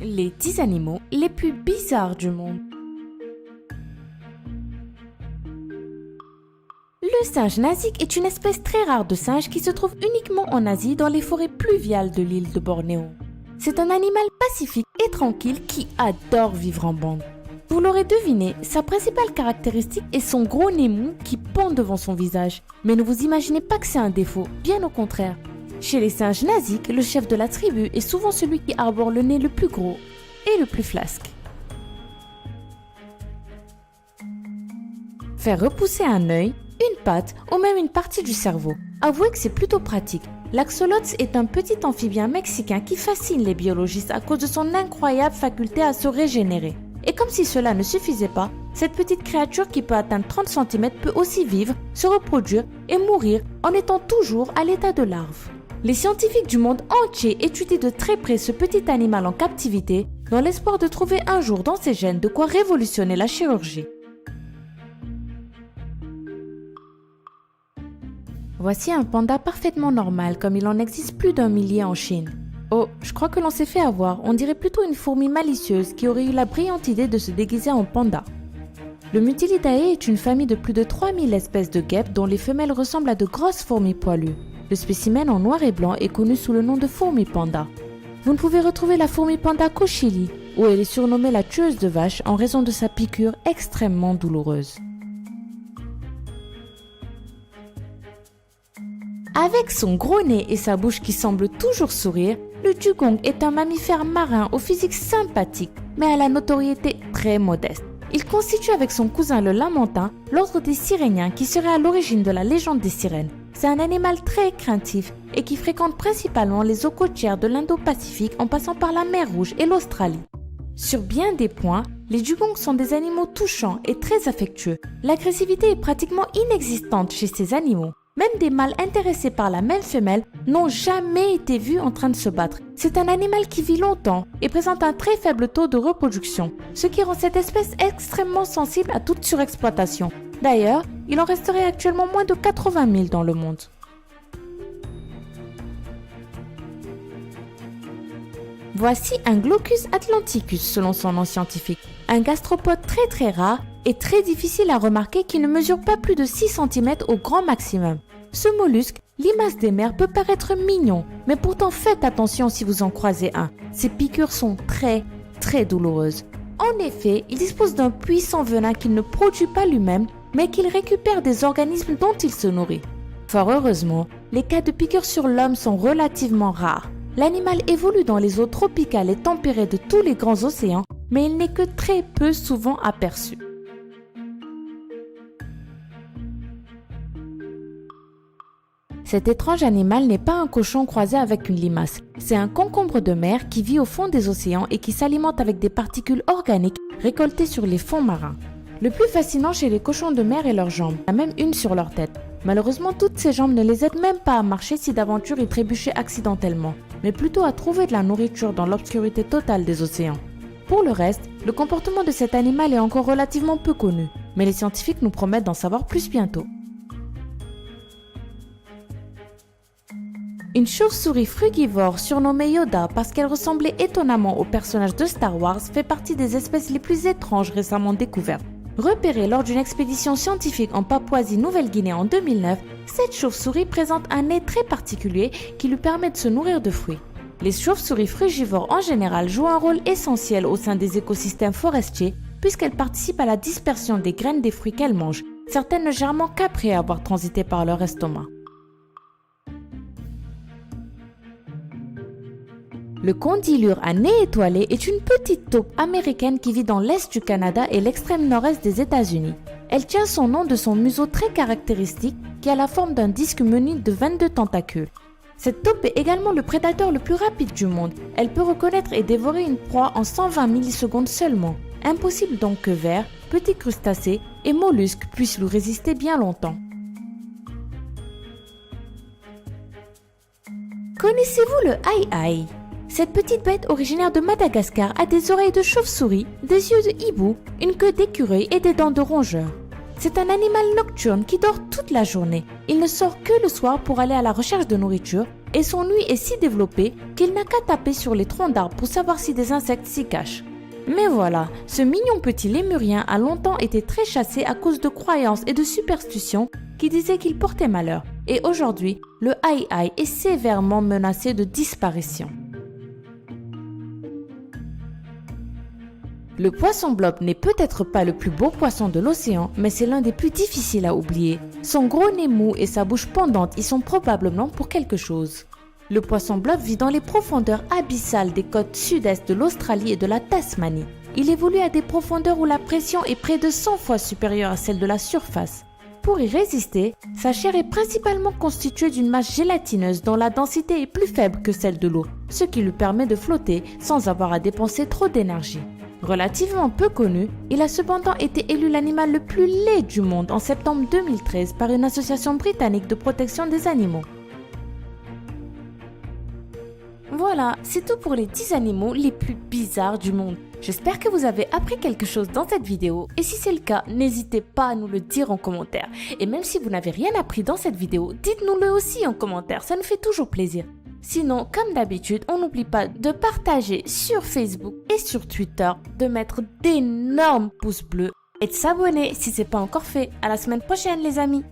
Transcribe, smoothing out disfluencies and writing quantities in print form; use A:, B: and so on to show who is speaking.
A: Les 10 animaux les plus bizarres du monde. Le singe nasique est une espèce très rare de singe qui se trouve uniquement en Asie dans les forêts pluviales de l'île de Bornéo. C'est un animal pacifique et tranquille qui adore vivre en bande. Vous l'aurez deviné, sa principale caractéristique est son gros nez mou qui pend devant son visage. Mais ne vous imaginez pas que c'est un défaut, bien au contraire. Chez les singes nasiques, le chef de la tribu est souvent celui qui arbore le nez le plus gros et le plus flasque. Faire repousser un œil, une patte ou même une partie du cerveau. Avouez que c'est plutôt pratique. L'axolotl est un petit amphibien mexicain qui fascine les biologistes à cause de son incroyable faculté à se régénérer. Et comme si cela ne suffisait pas, cette petite créature qui peut atteindre 30 cm peut aussi vivre, se reproduire et mourir en étant toujours à l'état de larve. Les scientifiques du monde entier étudient de très près ce petit animal en captivité dans l'espoir de trouver un jour dans ses gènes de quoi révolutionner la chirurgie. Voici un panda parfaitement normal comme il en existe plus d'1 millier en Chine. Oh, je crois que l'on s'est fait avoir, on dirait plutôt une fourmi malicieuse qui aurait eu la brillante idée de se déguiser en panda. Le Mutilidae est une famille de plus de 3000 espèces de guêpes dont les femelles ressemblent à de grosses fourmis poilues. Le spécimen en noir et blanc est connu sous le nom de fourmi panda. Vous ne pouvez retrouver la fourmi panda qu'au Chili, où elle est surnommée la tueuse de vaches en raison de sa piqûre extrêmement douloureuse. Avec son gros nez et sa bouche qui semble toujours sourire, le dugong est un mammifère marin au physique sympathique, mais à la notoriété très modeste. Il constitue avec son cousin le lamantin l'ordre des siréniens qui serait à l'origine de la légende des sirènes. C'est un animal très craintif et qui fréquente principalement les eaux côtières de l'Indo-Pacifique en passant par la mer Rouge et l'Australie. Sur bien des points, les dugongs sont des animaux touchants et très affectueux. L'agressivité est pratiquement inexistante chez ces animaux. Même des mâles intéressés par la même femelle n'ont jamais été vus en train de se battre. C'est un animal qui vit longtemps et présente un très faible taux de reproduction, ce qui rend cette espèce extrêmement sensible à toute surexploitation. D'ailleurs, il en resterait actuellement moins de 80 000 dans le monde. Voici un Glaucus atlanticus selon son nom scientifique, un gastropode très rare et très difficile à remarquer qui ne mesure pas plus de 6 cm au grand maximum. Ce mollusque, limace des mers, peut paraître mignon, mais pourtant faites attention si vous en croisez un. Ses piqûres sont très douloureuses. En effet, il dispose d'un puissant venin qu'il ne produit pas lui-même, mais qu'il récupère des organismes dont il se nourrit. Fort heureusement, les cas de piqûres sur l'homme sont relativement rares. L'animal évolue dans les eaux tropicales et tempérées de tous les grands océans, mais il n'est que très peu souvent aperçu. Cet étrange animal n'est pas un cochon croisé avec une limace. C'est un concombre de mer qui vit au fond des océans et qui s'alimente avec des particules organiques récoltées sur les fonds marins. Le plus fascinant chez les cochons de mer est leurs jambes, il y en a même une sur leur tête. Malheureusement, toutes ces jambes ne les aident même pas à marcher si d'aventure ils trébuchaient accidentellement, mais plutôt à trouver de la nourriture dans l'obscurité totale des océans. Pour le reste, le comportement de cet animal est encore relativement peu connu, mais les scientifiques nous promettent d'en savoir plus bientôt. Une chauve-souris frugivore surnommée Yoda parce qu'elle ressemblait étonnamment au personnage de Star Wars fait partie des espèces les plus étranges récemment découvertes. Repérée lors d'une expédition scientifique en Papouasie-Nouvelle-Guinée en 2009, cette chauve-souris présente un nez très particulier qui lui permet de se nourrir de fruits. Les chauves-souris frugivores en général jouent un rôle essentiel au sein des écosystèmes forestiers puisqu'elles participent à la dispersion des graines des fruits qu'elles mangent, certaines ne germant qu'après avoir transité par leur estomac. Le condylure à nez étoilé est une petite taupe américaine qui vit dans l'est du Canada et l'extrême nord-est des États-Unis. Elle tient son nom de son museau très caractéristique qui a la forme d'un disque muni de 22 tentacules. Cette taupe est également le prédateur le plus rapide du monde. Elle peut reconnaître et dévorer une proie en 120 millisecondes seulement. Impossible donc que vers, petits crustacés et mollusques puissent lui résister bien longtemps. Connaissez-vous le aï-aï ? Cette petite bête originaire de Madagascar a des oreilles de chauve-souris, des yeux de hibou, une queue d'écureuil et des dents de rongeur. C'est un animal nocturne qui dort toute la journée. Il ne sort que le soir pour aller à la recherche de nourriture et son ouïe est si développée qu'il n'a qu'à taper sur les troncs d'arbres pour savoir si des insectes s'y cachent. Mais voilà, ce mignon petit lémurien a longtemps été très chassé à cause de croyances et de superstitions qui disaient qu'il portait malheur. Et aujourd'hui, le aïe-aïe est sévèrement menacé de disparition. Le poisson blob n'est peut-être pas le plus beau poisson de l'océan, mais c'est l'un des plus difficiles à oublier. Son gros nez mou et sa bouche pendante y sont probablement pour quelque chose. Le poisson blob vit dans les profondeurs abyssales des côtes sud-est de l'Australie et de la Tasmanie. Il évolue à des profondeurs où la pression est près de 100 fois supérieure à celle de la surface. Pour y résister, sa chair est principalement constituée d'une masse gélatineuse dont la densité est plus faible que celle de l'eau, ce qui lui permet de flotter sans avoir à dépenser trop d'énergie. Relativement peu connu, il a cependant été élu l'animal le plus laid du monde en septembre 2013 par une association britannique de protection des animaux. Voilà, c'est tout pour les 10 animaux les plus bizarres du monde. J'espère que vous avez appris quelque chose dans cette vidéo et si c'est le cas, n'hésitez pas à nous le dire en commentaire. Et même si vous n'avez rien appris dans cette vidéo, dites-nous-le aussi en commentaire, ça nous fait toujours plaisir. Sinon, comme d'habitude, on n'oublie pas de partager sur Facebook et sur Twitter, de mettre d'énormes pouces bleus et de s'abonner si ce n'est pas encore fait. À la semaine prochaine les amis!